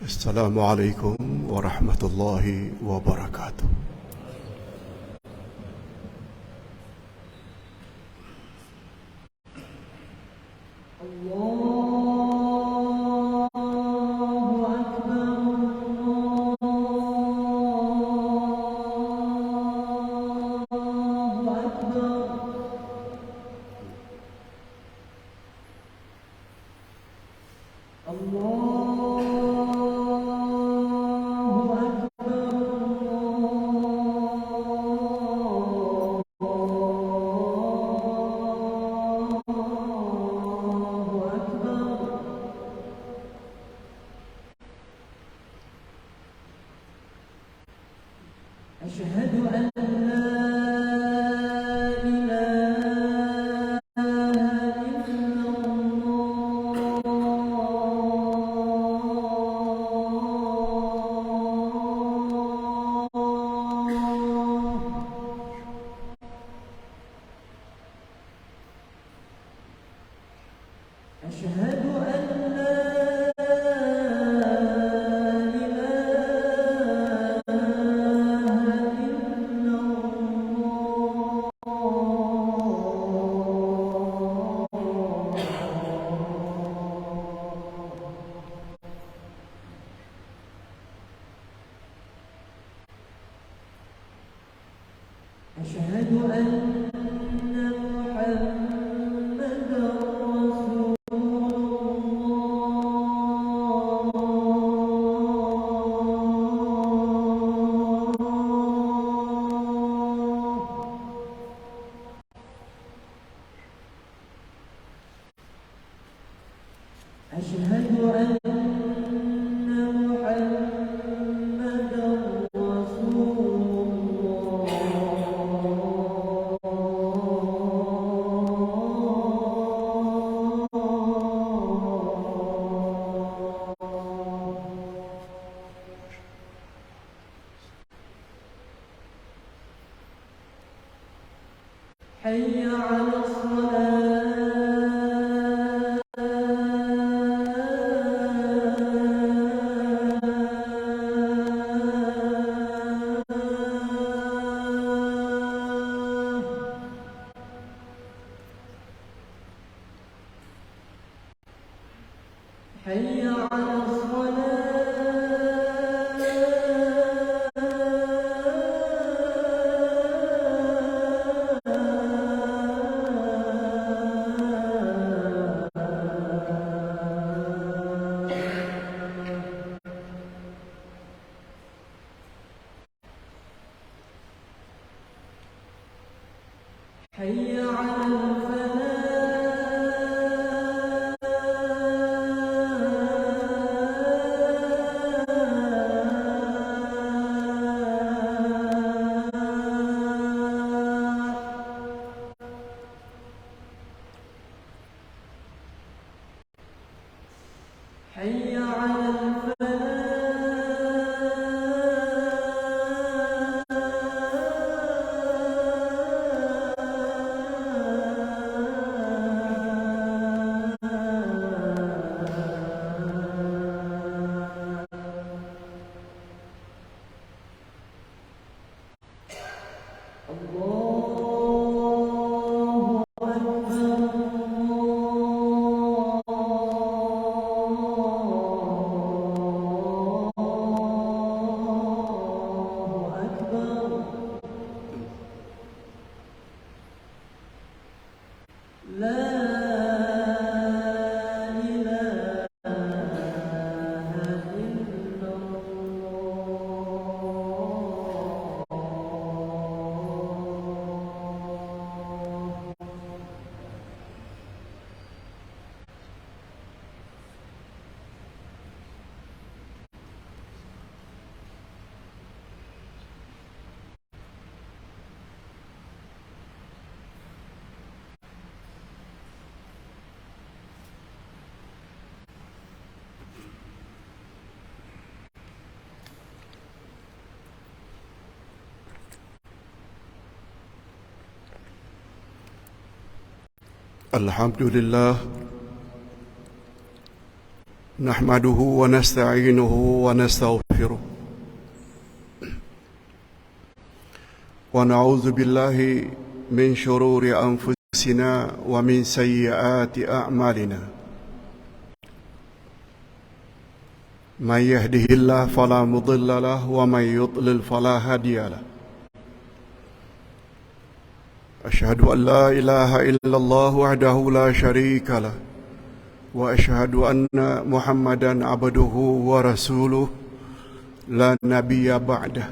السلام عليكم ورحمة الله وبركاته. أشهد أن لا إله إلا الله. أشهد أن لا أشهد أن محمدًا رسول الله. أشهد أن محمدًا رسول حي على الصلاة حي على حي على حي على الله أكبر الله أكبر لا إله إلا الله. الحمد لله نحمده ونستعينه ونستغفره ونعوذ بالله من شرور أنفسنا ومن سيئات أعمالنا من يهده الله فلا مضل له ومن يضلل فلا هادي له أشهد أن لا إله إلا الله وحده لا شريك له وأشهد أن محمدا عبده ورسوله لا نبي بعده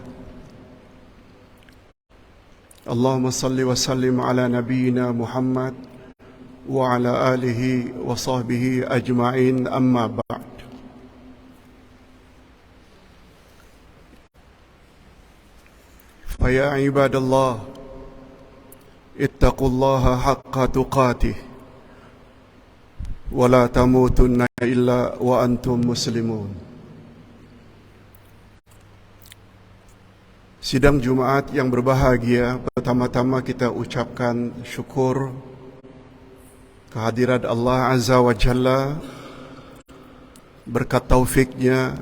اللهم صل وسلم على نبينا محمد وعلى آله وصحبه أجمعين أما بعد فيا عباد الله اتقوا الله حق تقاته ولا تموتن إلا وأنتم مسلمون. Sidang Jumaat yang berbahagia, pertama-tama kita ucapkan syukur kehadirat Allah Azza wa Jalla, berkat taufiknya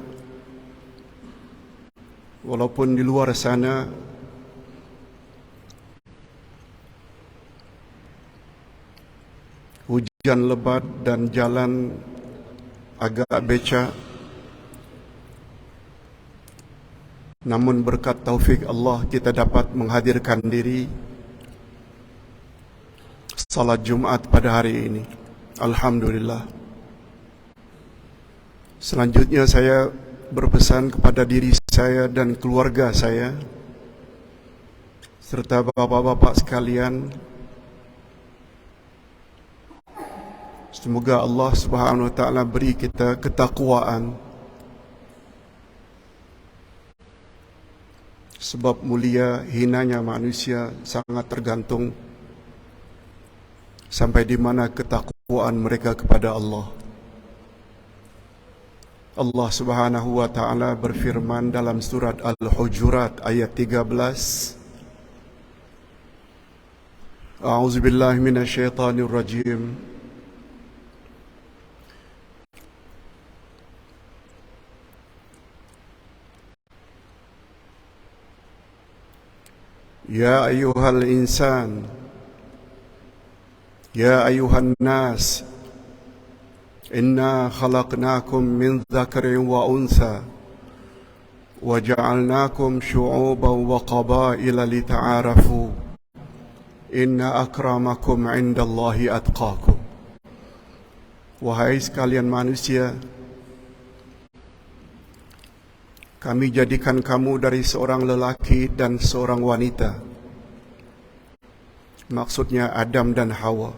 walaupun di luar sana hujan lebat dan jalan agak becek, namun berkat taufik Allah kita dapat menghadirkan diri salat Jumat pada hari ini. Alhamdulillah. Selanjutnya saya berpesan kepada diri saya dan keluarga saya serta bapak-bapak sekalian, semoga Allah Subhanahu wa taala beri kita ketakwaan, sebab mulia hinanya manusia sangat tergantung sampai di mana ketakwaan mereka kepada Allah. Allah Subhanahu wa taala berfirman dalam surat Al-Hujurat ayat 13, A'udzubillahi minasyaitonir rajim. Ya ayyuhal insan, ya ayyuhan nas, inna khalaqnakum min dzakarin wa untha wa ja'alnakum syu'uban wa qabaila lita'arafu inna akramakum 'indallahi atqakum. Wahai sekalian manusia, kami jadikan kamu dari seorang lelaki dan seorang wanita. Maksudnya Adam dan Hawa.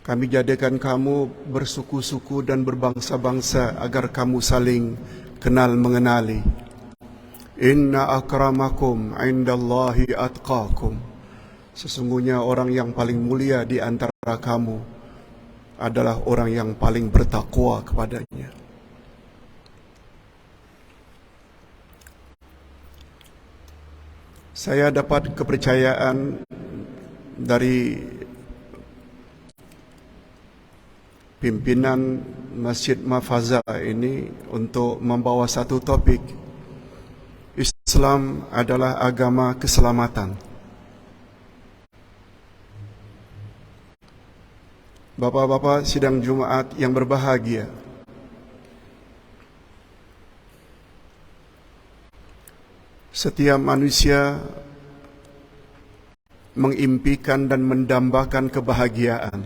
Kami jadikan kamu bersuku-suku dan berbangsa-bangsa agar kamu saling kenal mengenali. Inna akramakum 'indallahi atqakum. Sesungguhnya orang yang paling mulia di antara kamu adalah orang yang paling bertakwa kepadanya. Saya dapat kepercayaan dari pimpinan Masjid Mafaza ini untuk membawa satu topik, Islam adalah agama keselamatan. Bapak-bapak sidang Jumaat yang berbahagia, setiap manusia mengimpikan dan mendambakan kebahagiaan.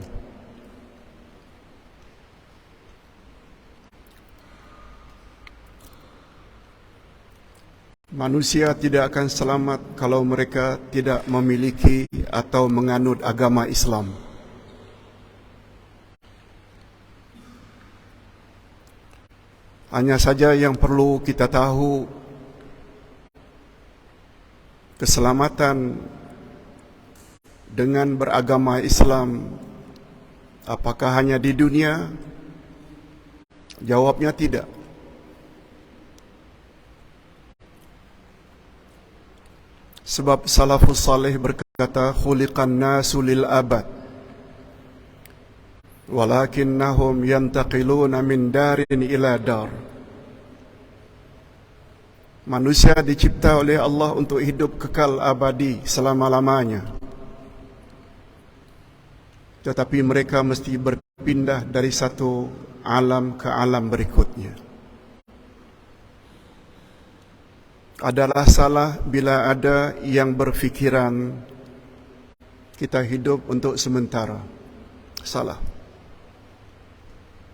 Manusia tidak akan selamat kalau mereka tidak memiliki atau menganut agama Islam. Hanya saja yang perlu kita tahu, keselamatan dengan beragama Islam apakah hanya di dunia? Jawabnya tidak. Sebab salafus salih berkata, khuliqan nasu lil abad. walakinnahum yantaqiluna min darin ila dar. Manusia dicipta oleh Allah untuk hidup kekal abadi selama-lamanya. Tetapi mereka mesti berpindah dari satu alam ke alam berikutnya. Adalah salah bila ada yang berfikiran kita hidup untuk sementara. Salah.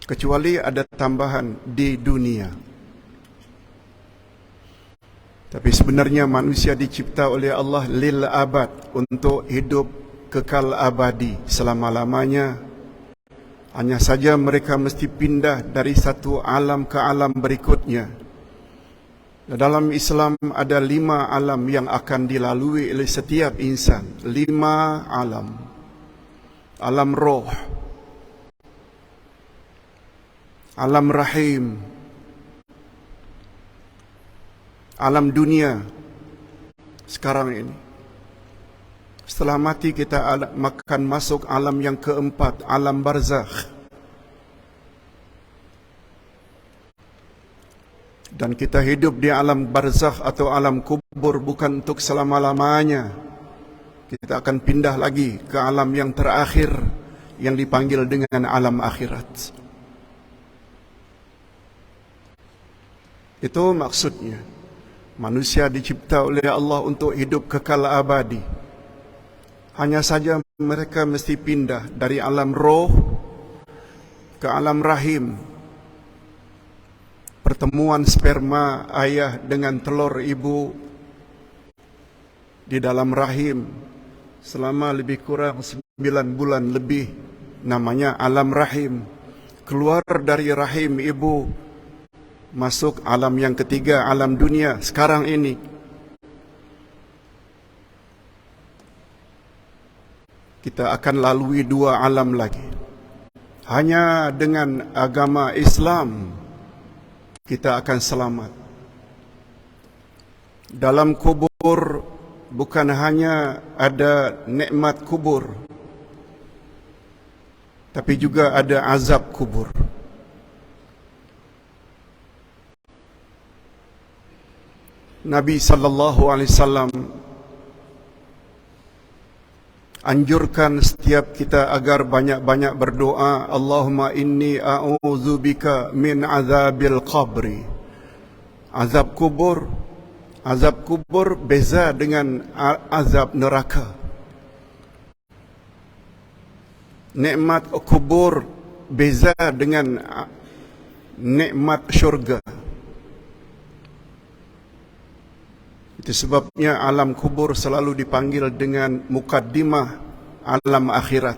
Kecuali ada tambahan di dunia. Tapi sebenarnya manusia dicipta oleh Allah lil abad, untuk hidup kekal abadi selama-lamanya. Hanya saja mereka mesti pindah dari satu alam ke alam berikutnya. Dalam Islam ada 5 alam yang akan dilalui oleh setiap insan. 5 alam. Alam roh, alam rahim, alam dunia sekarang ini. Setelah mati kita akan masuk alam yang keempat, alam barzakh. Dan kita hidup di alam barzakh atau alam kubur bukan untuk selama-lamanya. Kita akan pindah lagi ke alam yang terakhir yang dipanggil dengan alam akhirat. Itu maksudnya. Manusia dicipta oleh Allah untuk hidup kekal abadi. Hanya saja mereka mesti pindah dari alam roh ke alam rahim. Pertemuan sperma ayah dengan telur ibu di dalam rahim selama lebih kurang 9 bulan lebih, namanya alam rahim. Keluar dari rahim ibu, masuk alam yang ketiga, alam dunia sekarang ini. Kita akan lalui 2 alam lagi. Hanya dengan agama Islam kita akan selamat. Dalam kubur bukan hanya ada nikmat kubur, tapi juga ada azab kubur. Nabi SAW anjurkan setiap kita agar banyak-banyak berdoa, Allahumma inni a'udzubika min azabil qabri. Azab kubur beza dengan azab neraka. Nikmat kubur beza dengan nikmat syurga. Itu sebabnya alam kubur selalu dipanggil dengan mukaddimah alam akhirat.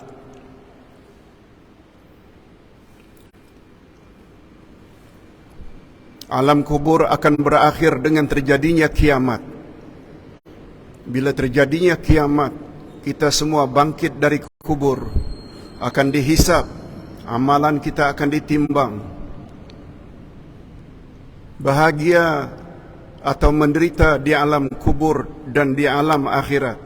Alam kubur akan berakhir dengan terjadinya kiamat. Bila terjadinya kiamat, kita semua bangkit dari kubur, akan dihisab, amalan kita akan ditimbang. Bahagia atau menderita di alam kubur dan di alam akhirat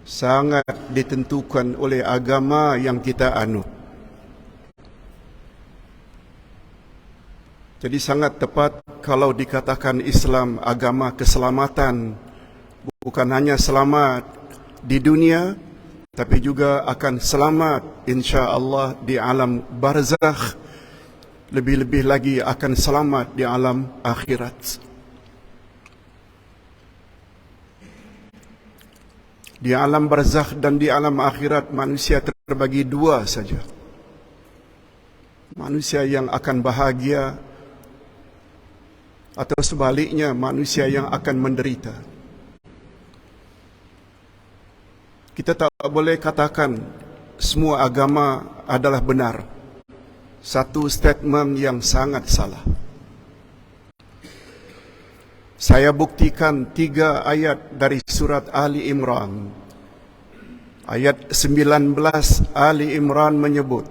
sangat ditentukan oleh agama yang kita anut. Jadi sangat tepat kalau dikatakan Islam agama keselamatan, bukan hanya selamat di dunia, tapi juga akan selamat insya-Allah di alam barzakh, lebih-lebih lagi akan selamat di alam akhirat. Di alam barzakh dan di alam akhirat manusia terbagi 2 saja. Manusia yang akan bahagia atau sebaliknya manusia yang akan menderita. Kita tak boleh katakan semua agama adalah benar. Satu statement yang sangat salah. Saya buktikan 3 ayat dari surat Ali Imran. Ayat 19 Ali Imran menyebut,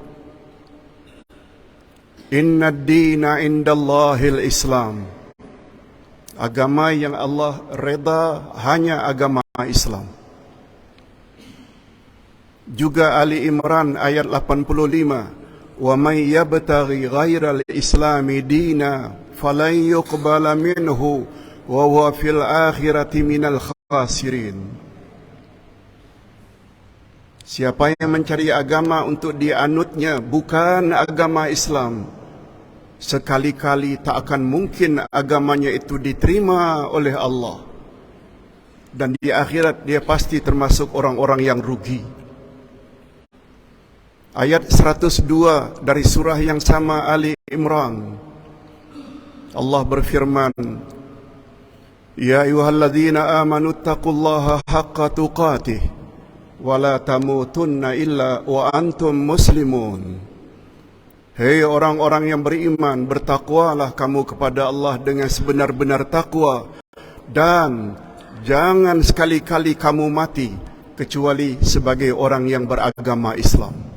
Inna ad-dina indallahil Islam. Agama yang Allah reda hanya agama Islam. Juga Ali Imran ayat 85, wa may yabtaghi ghairal islami dina falan yuqbala minhu wa huwa fil akhirati minal khasirin. Siapa yang mencari agama untuk dianutnya bukan agama Islam, sekali-kali tak akan mungkin agamanya itu diterima oleh Allah, dan di akhirat dia pasti termasuk orang-orang yang rugi. Ayat 102 dari surah yang sama Ali Imran, Allah berfirman, Ya ayyuhalladzina amanu taqullaha haqqa tuqatih wa la tamutunna illa wa antum muslimun. Hei orang-orang yang beriman, bertakwalah kamu kepada Allah dengan sebenar-benar takwa, dan jangan sekali-kali kamu mati kecuali sebagai orang yang beragama Islam.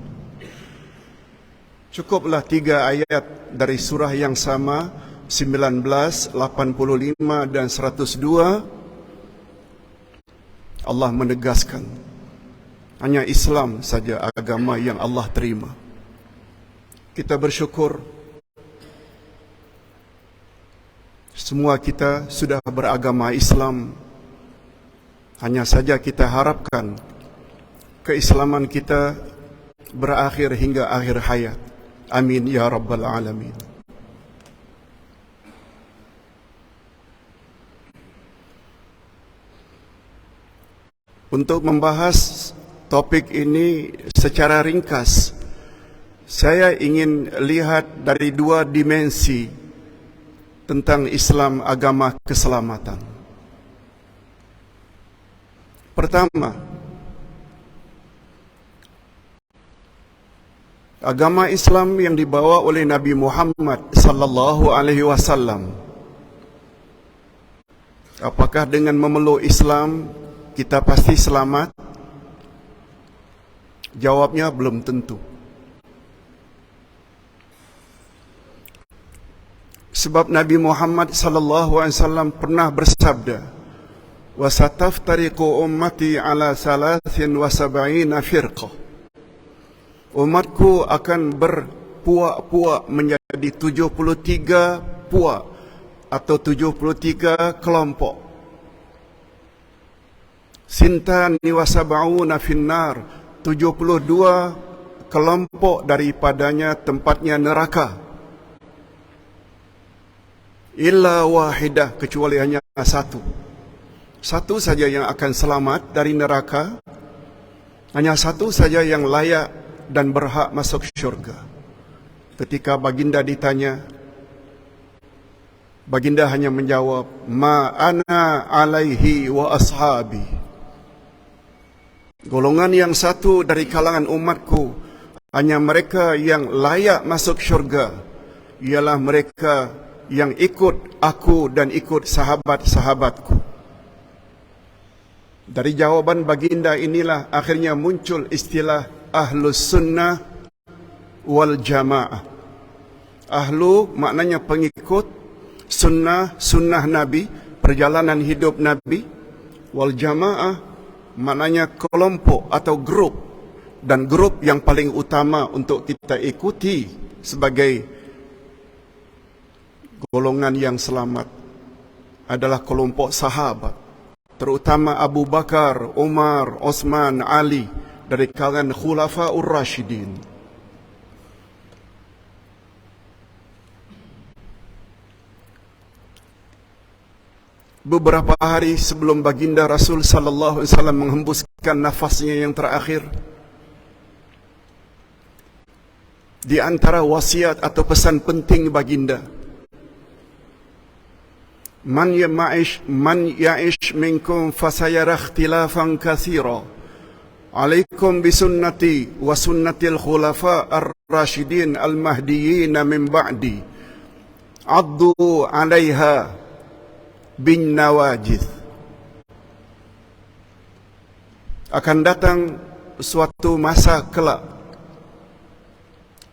Cukuplah 3 ayat dari surah yang sama, 19, 85 dan 102. Allah menegaskan hanya Islam saja agama yang Allah terima. Kita bersyukur semua kita sudah beragama Islam. Hanya saja kita harapkan keislaman kita berakhir hingga akhir hayat. Amin ya rabbal alamin. Untuk membahas topik ini secara ringkas, saya ingin lihat dari 2 dimensi tentang Islam, agama keselamatan. Pertama, agama Islam yang dibawa oleh Nabi Muhammad sallallahu alaihi wasallam. Apakah dengan memeluk Islam kita pasti selamat? Jawabnya belum tentu. Sebab Nabi Muhammad sallallahu alaihi wasallam pernah bersabda, "Wa sataftariqu ummati ala 73 firqah." Umatku akan berpuak-puak menjadi 73 puak atau 73 kelompok. Sintani wa sab'una finnar, 72 kelompok daripadanya tempatnya neraka. Illa wahidah, kecuali hanya satu. Satu saja yang akan selamat dari neraka. Hanya satu saja yang layak dan berhak masuk syurga. Ketika baginda ditanya, baginda hanya menjawab, Ma ana alaihi wa ashabi. Golongan yang satu dari kalangan umatku, hanya mereka yang layak masuk syurga, ialah mereka yang ikut aku dan ikut sahabat-sahabatku. Dari jawaban baginda inilah akhirnya muncul istilah Ahlus Sunnah wal Jamaah. Ahlu maknanya pengikut, sunnah, sunnah Nabi, perjalanan hidup Nabi. Wal Jamaah maknanya kelompok atau grup. Dan grup yang paling utama untuk kita ikuti sebagai golongan yang selamat adalah kelompok sahabat, terutama Abu Bakar, Umar, Osman, Ali, dari kalangan Khulafaur Rasyidin. Beberapa hari sebelum baginda Rasul sallallahu alaihi wasallam menghembuskan nafasnya yang terakhir, di antara wasiat atau pesan penting baginda, Man ya'ish minkum fasayara ikhtilafan katsira. Alaikum bisunnati wa sunnatil khulafa ar-rasyidin al-mahdiyyin min ba'di. Addu 'alaiha bin nawajid. Akan datang suatu masa kelak,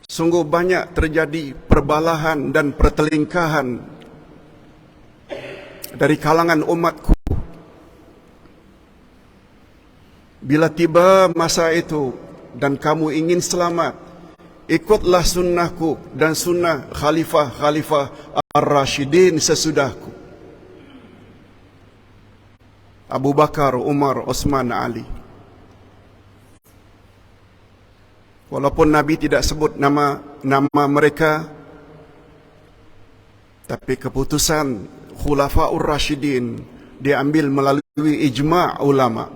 sungguh banyak terjadi perbalahan dan pertelingkahan dari kalangan umatku. Bila tiba masa itu, dan kamu ingin selamat, ikutlah sunnahku dan sunnah khalifah-khalifah ar-Rashidin sesudahku. Abu Bakar, Umar, Osman, Ali. Walaupun Nabi tidak sebut nama mereka, tapi keputusan Khulafaur Rashidin diambil melalui ijma' ulama.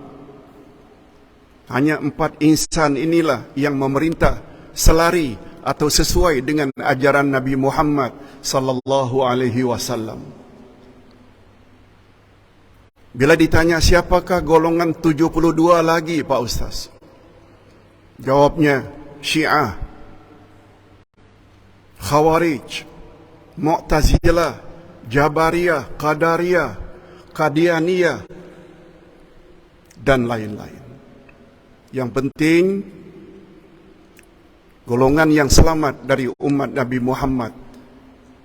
Hanya 4 insan inilah yang memerintah selari atau sesuai dengan ajaran Nabi Muhammad sallallahu alaihi wasallam. Bila ditanya siapakah golongan 72 lagi Pak Ustaz? Jawabnya Syiah, Khawarij, Mu'tazilah, Jabariyah, Qadariyah, Qadianiyah, dan lain-lain. Yang penting, golongan yang selamat dari umat Nabi Muhammad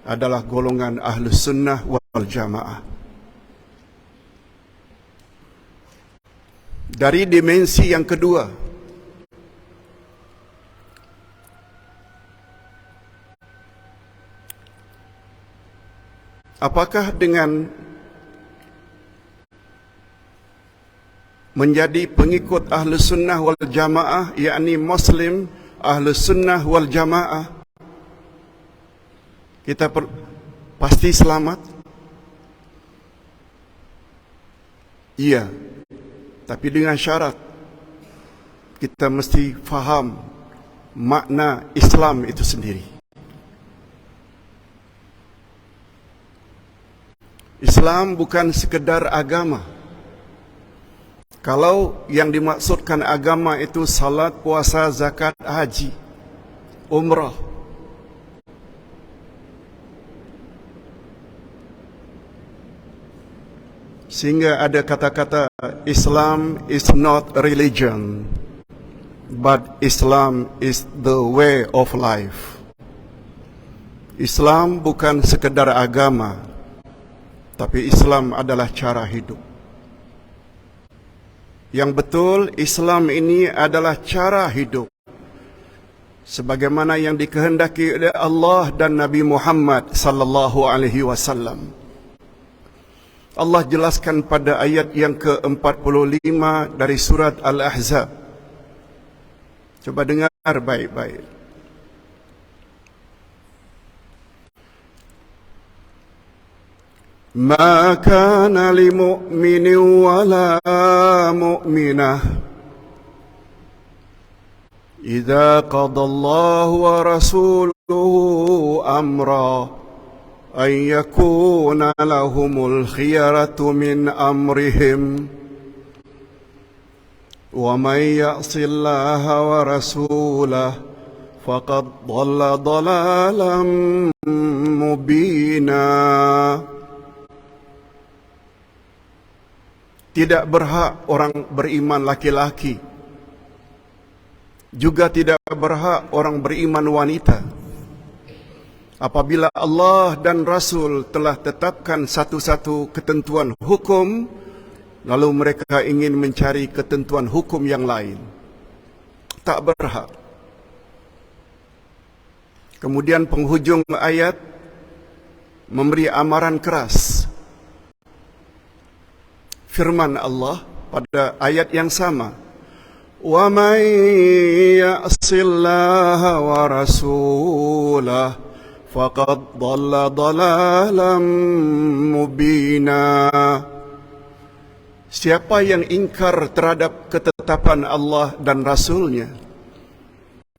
adalah golongan Ahlus Sunnah wal Jamaah. Dari dimensi yang kedua, apakah dengan menjadi pengikut Ahlus Sunnah wal Jamaah, yakni Muslim Ahlus Sunnah wal Jamaah, kita pasti selamat? Iya, tapi dengan syarat kita mesti faham makna Islam itu sendiri. Islam bukan sekedar agama. Kalau yang dimaksudkan agama itu salat, puasa, zakat, haji, umrah, sehingga ada kata-kata Islam is not religion, but Islam is the way of life. Islam bukan sekedar agama, tapi Islam adalah cara hidup. Yang betul, Islam ini adalah cara hidup sebagaimana yang dikehendaki oleh Allah dan Nabi Muhammad sallallahu alaihi wasallam. Allah jelaskan pada ayat yang ke-45 dari surat Al-Ahzab. Coba dengar baik-baik. Ma kana li mu'minin wala mu'minah idza qada Allahu wa rasuluhu amra an yakuna lahumul khiyaratu min amrihim wa man ya'si Allaha wa rasulahu faqad dhalla dhalalan mubina. Tidak berhak orang beriman laki-laki, juga tidak berhak orang beriman wanita, apabila Allah dan Rasul telah tetapkan satu-satu ketentuan hukum, lalu mereka ingin mencari ketentuan hukum yang lain. Tak berhak. Kemudian penghujung ayat memberi amaran keras. Firman Allah pada ayat yang sama, wa may ya'sillaha wa rasulahu faqad dhalla dhalalan mubina. Siapa yang ingkar terhadap ketetapan Allah dan Rasulnya,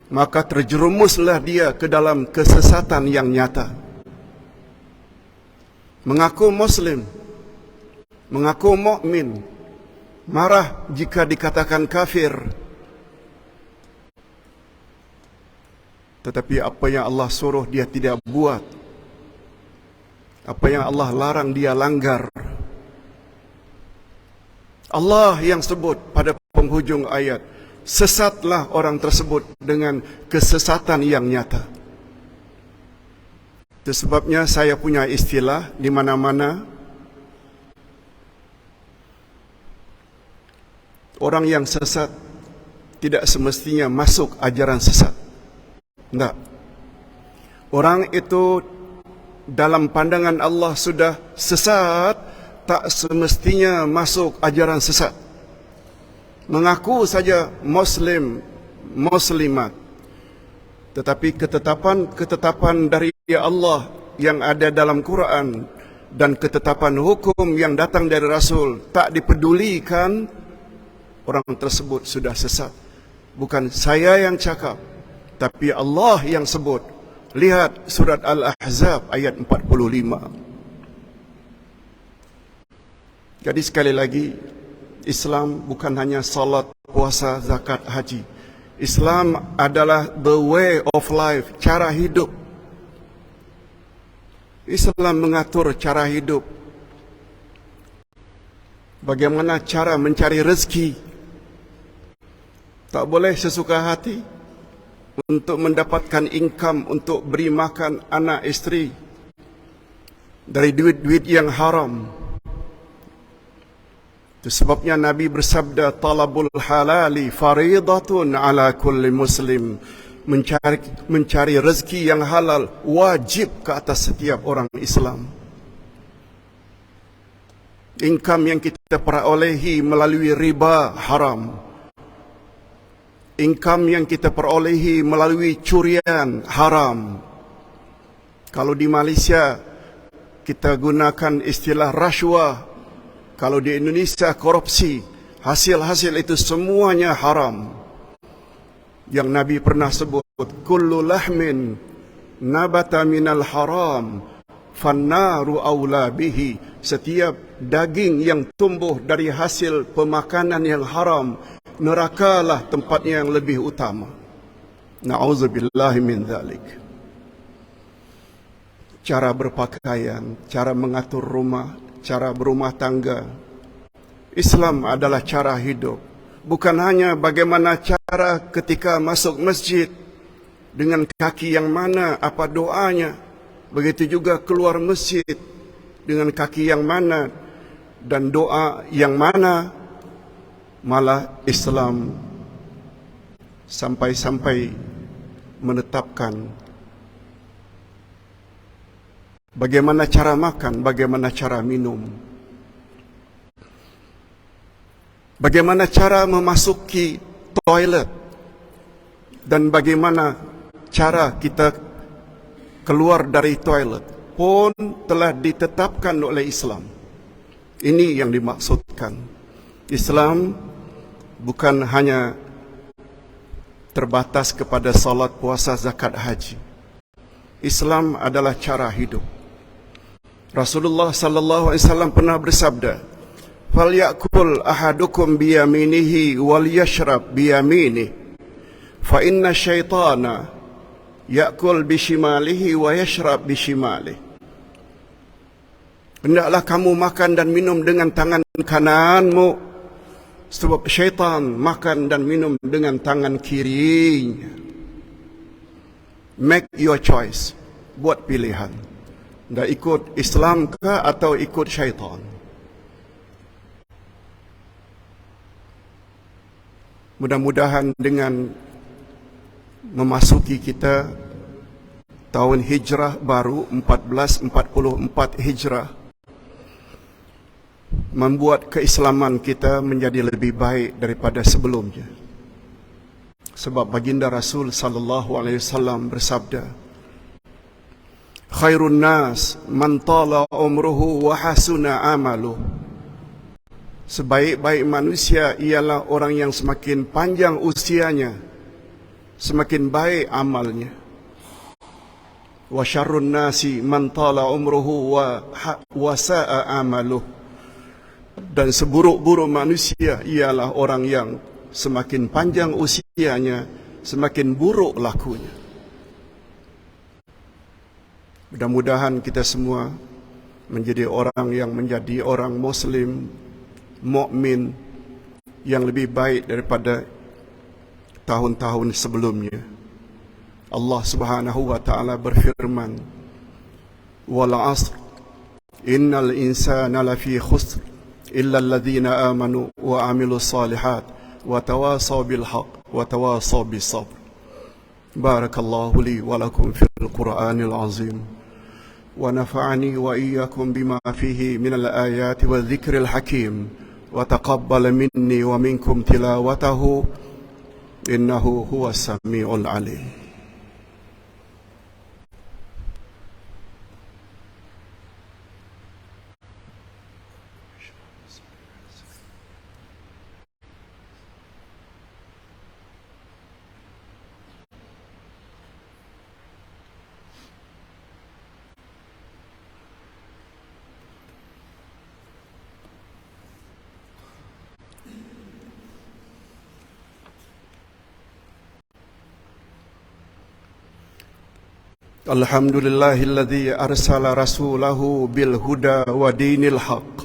maka terjerumuslah dia ke dalam kesesatan yang nyata. Mengaku Muslim, mengaku mukmin, marah jika dikatakan kafir. Tetapi apa yang Allah suruh dia tidak buat, apa yang Allah larang dia langgar. Allah yang sebut pada penghujung ayat, sesatlah orang tersebut dengan kesesatan yang nyata. Itu sebabnya saya punya istilah di mana-mana, orang yang sesat tidak semestinya masuk ajaran sesat. Tidak. Orang itu dalam pandangan Allah sudah sesat, tak semestinya masuk ajaran sesat. Mengaku saja Muslim, Muslimat, tetapi ketetapan dari Allah yang ada dalam Quran dan ketetapan hukum yang datang dari Rasul tak dipedulikan, orang tersebut sudah sesat. Bukan saya yang cakap, tapi Allah yang sebut. Lihat surat Al-Ahzab ayat 45. Jadi sekali lagi, Islam bukan hanya salat, puasa, zakat, haji. Islam adalah the way of life, cara hidup. Islam mengatur cara hidup. Bagaimana cara mencari rezeki. Tak boleh sesuka hati untuk mendapatkan income untuk beri makan anak isteri dari duit-duit yang haram. Itu sebabnya Nabi bersabda, talabul halali faridatun ala kulli muslim. Mencari rezeki yang halal wajib ke atas setiap orang Islam. Income yang kita perolehi melalui riba haram. Income yang kita perolehi melalui curian haram. Kalau di Malaysia kita gunakan istilah rashwah, kalau di Indonesia korupsi, hasil-hasil itu semuanya haram. Yang Nabi pernah sebut, kullu lahmin nabata minal haram fannaru awla bihi. Setiap daging yang tumbuh dari hasil pemakanan yang haram, nerakalah tempatnya yang lebih utama. Na'udzubillahi min dzalik. Cara berpakaian, cara mengatur rumah, cara berumah tangga. Islam adalah cara hidup. Bukan hanya bagaimana cara ketika masuk masjid, dengan kaki yang mana, apa doanya. Begitu juga keluar masjid, dengan kaki yang mana dan doa yang mana. Malah Islam sampai-sampai menetapkan bagaimana cara makan, bagaimana cara minum, bagaimana cara memasuki toilet, dan bagaimana cara kita keluar dari toilet pun telah ditetapkan oleh Islam. Ini yang dimaksudkan. Islam bukan hanya terbatas kepada salat, puasa, zakat, haji. Islam adalah cara hidup. Rasulullah sallallahu alaihi wasallam pernah bersabda, "Falyakul ahadukum biyaminihi wal yashrab biyaminih, fa inna syaitana yakul bishimalihi wa yashrab bishimalih." Hendaklah kamu makan dan minum dengan tangan kananmu, sebab syaitan makan dan minum dengan tangan kirinya. Make your choice. Buat pilihan. Dah ikut Islam ke atau ikut syaitan? Mudah-mudahan dengan memasuki kita tahun hijrah baru 1444 hijrah, membuat keislaman kita menjadi lebih baik daripada sebelumnya. Sebab baginda Rasul sallallahu alaihi wasallam bersabda, khairun nas man tala umruhu wa hasuna amaluh. Sebaik-baik manusia ialah orang yang semakin panjang usianya, semakin baik amalnya. Wa syarrun nasi man tala umruhu wa sa'a amaluh. Dan seburuk-buruk manusia ialah orang yang semakin panjang usianya, semakin buruk lakunya. Mudah-mudahan kita semua menjadi orang Muslim, mukmin yang lebih baik daripada tahun-tahun sebelumnya. Allah Subhanahu wa taala berfirman, "Wal 'asr innal insana lafi khusr illa alladhina amanu wa 'amilus salihat wa tawasaw bil haqq وتواصوا بالصبر. بارك الله لي ولكم في القرآن العظيم، ونفعني وإياكم بما فيه من الآيات والذكر الحكيم، وتقبل مني ومنكم تلاوته إنه هو السميع العليم. الحمد لله الذي أرسل رسوله بالهدى ودين الحق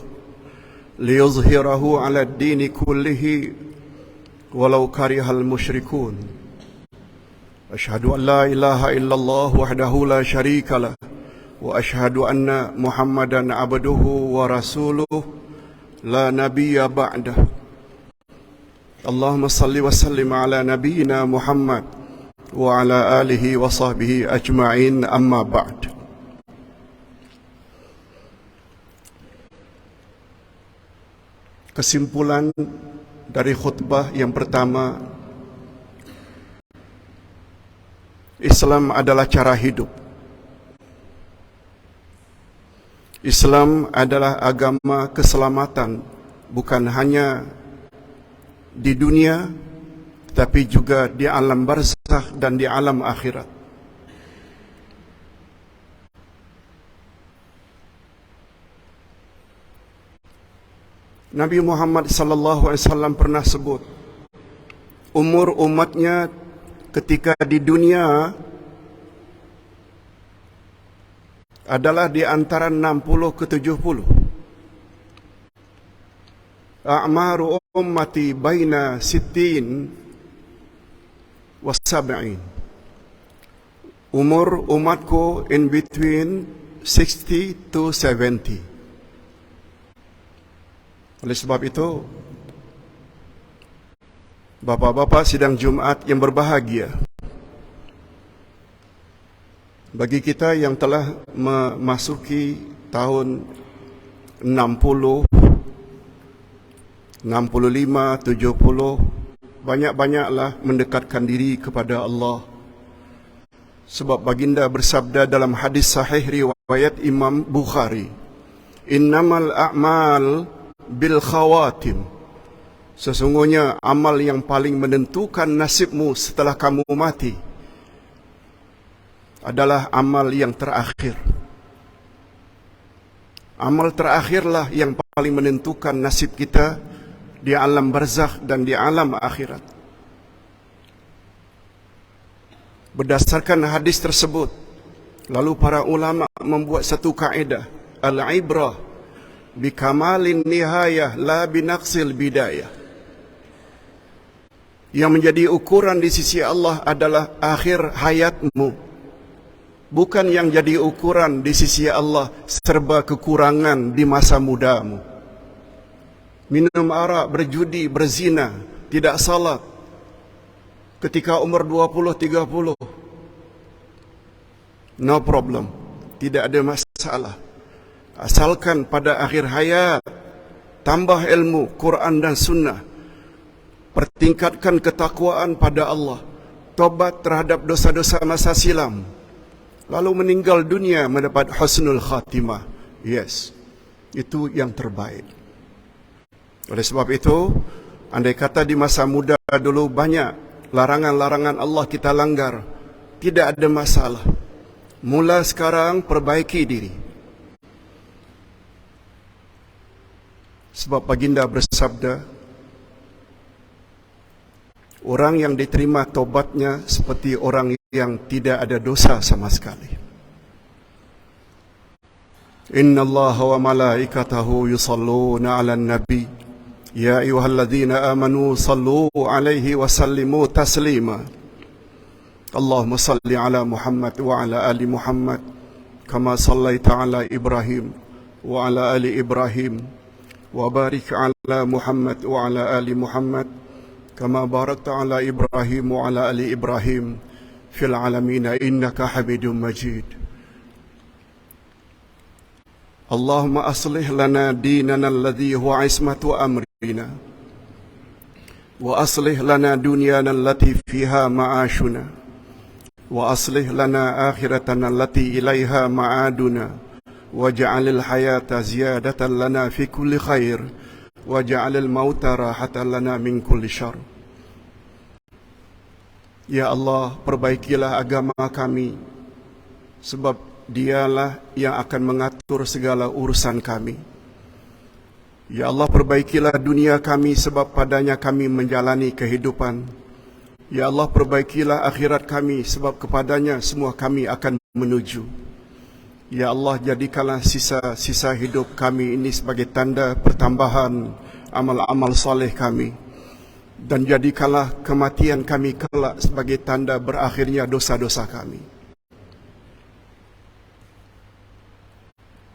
ليظهره على الدين كله ولو كره المشركون. أشهد أن لا إله إلا الله وحده لا شريك له، وأشهد أن محمدا عبده ورسوله لا نبي بعده. اللهم صل وسلم على نبينا محمد وعلى آله وصحبه أجمعين. أما بعد. Kesimpulan dari khutbah yang pertama, Islam adalah cara hidup. Islam adalah agama keselamatan, bukan hanya di dunia, tapi juga di alam barzakh dan di alam akhirat. Nabi Muhammad sallallahu alaihi wasallam pernah sebut umur umatnya ketika di dunia adalah di antara 60 ke 70. A'maru ummati baina sittin was-sab'in. Umur umatku in between 60 to 70. Oleh sebab itu, bapak-bapak sidang Jumat yang berbahagia, bagi kita yang telah memasuki tahun 60, 65, 70, banyak-banyaklah mendekatkan diri kepada Allah. Sebab baginda bersabda dalam hadis sahih riwayat Imam Bukhari, "Innamal a'mal bil khawatim." Sesungguhnya amal yang paling menentukan nasibmu setelah kamu mati adalah amal yang terakhir. Amal terakhirlah yang paling menentukan nasib kita di alam barzakh dan di alam akhirat. Berdasarkan hadis tersebut, lalu para ulama membuat satu kaedah, al-ibrah bi kamalin nihayah la bi naqsil bidayah. Yang menjadi ukuran di sisi Allah adalah akhir hayatmu, bukan yang jadi ukuran di sisi Allah serba kekurangan di masa mudamu. Minum arak, berjudi, berzina, tidak salat ketika umur 20-30, no problem, tidak ada masalah. Asalkan pada akhir hayat tambah ilmu Quran dan Sunnah, pertingkatkan ketakwaan pada Allah, tobat terhadap dosa-dosa masa silam, lalu meninggal dunia mendapat husnul khatimah. Yes, itu yang terbaik. Oleh sebab itu, andai kata di masa muda dulu banyak larangan-larangan Allah kita langgar, tidak ada masalah. Mula sekarang perbaiki diri. Sebab baginda bersabda, orang yang diterima tobatnya seperti orang yang tidak ada dosa sama sekali. Inna Allah wa malaikatahu yusalluna ala nabi Ya ayyuhalladzina amanu sallu alaihi wa sallimu taslima. Allahumma salli ala Muhammad wa ala ali Muhammad kama sallaita ala Ibrahim wa ala ali Ibrahim wa barik ala Muhammad wa ala ali Muhammad كما باركت على إبراهيم وعلى آل إبراهيم في العالمين إنك حميد مجيد. اللهم أصلح لنا ديننا الذي هو عصمة أمرنا، وأصلح لنا دنيانا التي فيها معاشنا، وأصلح لنا آخرتنا التي إليها معادنا، واجعل الحياة زيادة لنا في كل خير، واجعل الموت راحة لنا من كل شر. Ya Allah, perbaikilah agama kami, sebab Dialah yang akan mengatur segala urusan kami. Ya Allah, perbaikilah dunia kami, sebab padanya kami menjalani kehidupan. Ya Allah, perbaikilah akhirat kami, sebab kepadanya semua kami akan menuju. Ya Allah, jadikanlah sisa-sisa hidup kami ini sebagai tanda pertambahan amal-amal saleh kami, dan jadikanlah kematian kami kelak sebagai tanda berakhirnya dosa-dosa kami.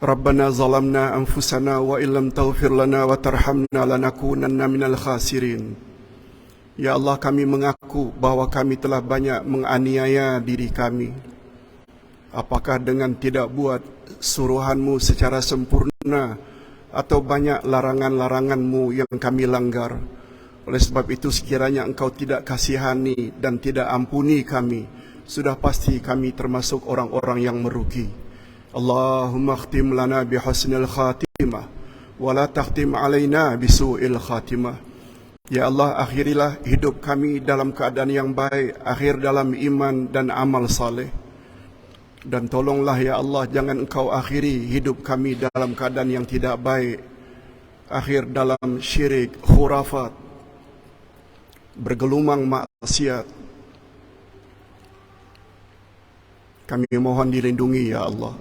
Rabbana zalamna anfusana wa illam taghfir lana wa tarhamna lanakunanna minal khasirin. Ya Allah, kami mengaku bahwa kami telah banyak menganiaya diri kami. Apakah dengan tidak buat suruhan-Mu secara sempurna, atau banyak larangan-larangan-Mu yang kami langgar. Oleh sebab itu, sekiranya Engkau tidak kasihani dan tidak ampuni kami, sudah pasti kami termasuk orang-orang yang merugi. Allahumma khtim lana bihusnil khatimah, wa la takhtim alaina bisu'il khatimah. Ya Allah, akhirilah hidup kami dalam keadaan yang baik, akhir dalam iman dan amal saleh. Dan tolonglah ya Allah, jangan Engkau akhiri hidup kami dalam keadaan yang tidak baik, akhir dalam syirik, khurafat, bergelumang maksiat. Kami mohon dilindungi ya Allah.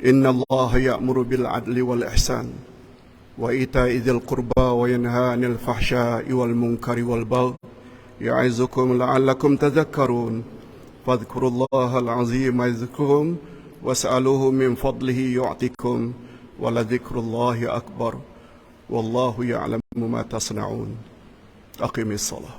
Inna Allah ya'muru bil adli wal ihsan wa ita'i dzil qurba wa yanha 'anil fahsya'i wal munkari wal baghi ya'izukum la'allakum tadhakkarun. Fadhkurullaha al-'azim yadhkurkum was'aluhu min fadlihi yu'tikum wa la dzikrullahi akbar wallahu ya'lamu ma tasna'un. Aqimis salah.